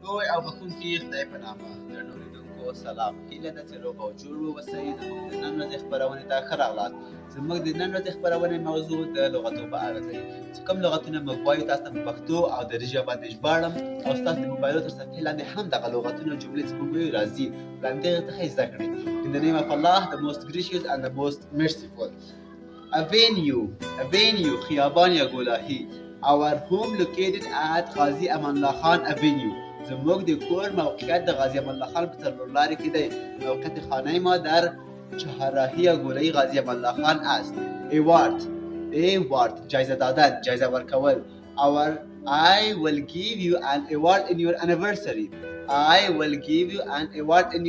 بگوی او بخونکی خدای پنامه در نوریدونکو سلام هیله ده چې روغ او جوړ واوسئ زموږ د نن ورځې خپرونې ته ښه راغلاست زموږ د نن ورځې خپرونې موضوع د لغتو په اړه دی چې کوم لغتونه موږ وایو تاسو ته په پښتو او دري ژبه باندې ژباړم او ستاسو د موبایلو تر صفحې لاندې هم دغه لغتونه جملې چې موږ وایو راځي له همدې څخه یې زده کړئ In the name of Allah, the most gracious and the most merciful. Avenue, خیابان یا گلاهی. Our home located at Ghazi Amanullah Khan Avenue. زموږ د کور موقعیت د غازی امان الله خان په څلورلارې کې دی. موقعیت خانه ما در چهارراهی یا گلهی غازی امان الله خان است. Award جایزه دادن، جایزه ورکول. I will give you an award in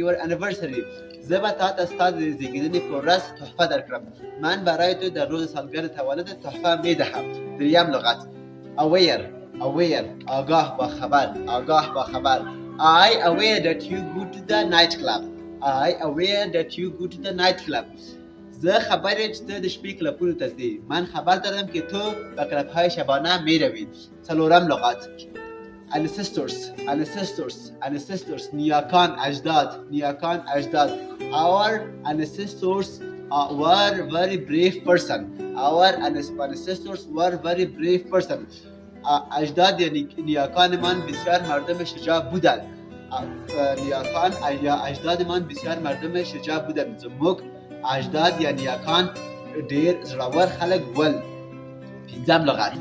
your anniversary. زه به تا ته ستا د زیږیدنې په ورځ تحفه درکړم. من برای تو در روز سالگرد تولدت تحفه میدهم. دریم لغت aware آگاه با خبر I aware that you go to the nightclub. زه خبر یم چې ته د شپې کلبونو ته ځې. من خبر دارم که تو به کلب‌های شبانه میروی. څلورم لغت ancestors نیاکان اجداد. Our ancestors were very brave person. اجداد یعنی نیاکان من بسیار مردم شجاع بودند. اجداد من بسیار مردم شجاع بودند. زموږ اجداد یا نیاکان ډیر زړور خلک ول. پنځم لغت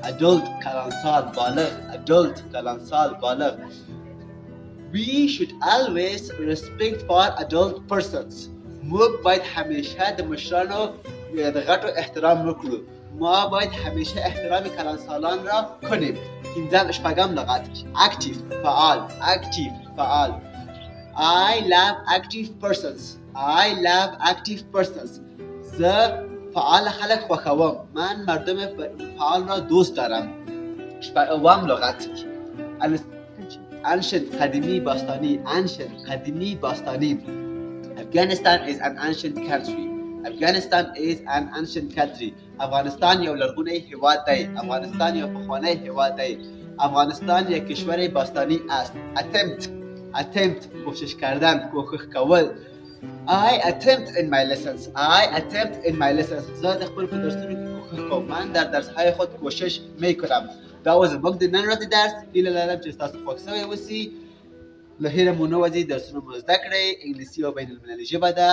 adult کلانسال بالغ. We should always respect for adult persons. موږ باید همیشه د مشرانو د غټو احترام وکړو. ما باید همیشه احترام کلانسالان را کنیم. شپږم لغت active فعال. I love active persons. زه فعال خلق خوښوم. من مردم فعال را دوست دارم. اوم لغت ancient قدیمی باستانی. Afghanistan is an ancient country. افغانستان یو لرغونی هیواد دی. افغانستان یو پخوانی هیواد دی. افغانستان یک کشور باستانی است. attempt کوشش کردن، کوښښ کول. I attempt in my lessons. زه د خپل په درسونو کې کوښښ کوم. من در درس‌های خود کوشش میکنم. دا و زموږ د نن ورځې درس. هیله لرم چې ستاسو خوښ شوی اوسي. له هیله مو نه وځي درسونه مو زده کړئ. انګلیسي او بین المللي ژبه ده.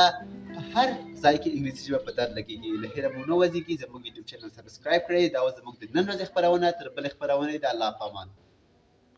په هر ځای کې انګلیسي ژبه په درد لګېږي. له هیله مو نه وځيږي. زموږ یوټیوب چینل سبسکرایب کړئ. دا و زموږ د نن ورځې خپرونه. تر بلې خپرونې د الله په امان.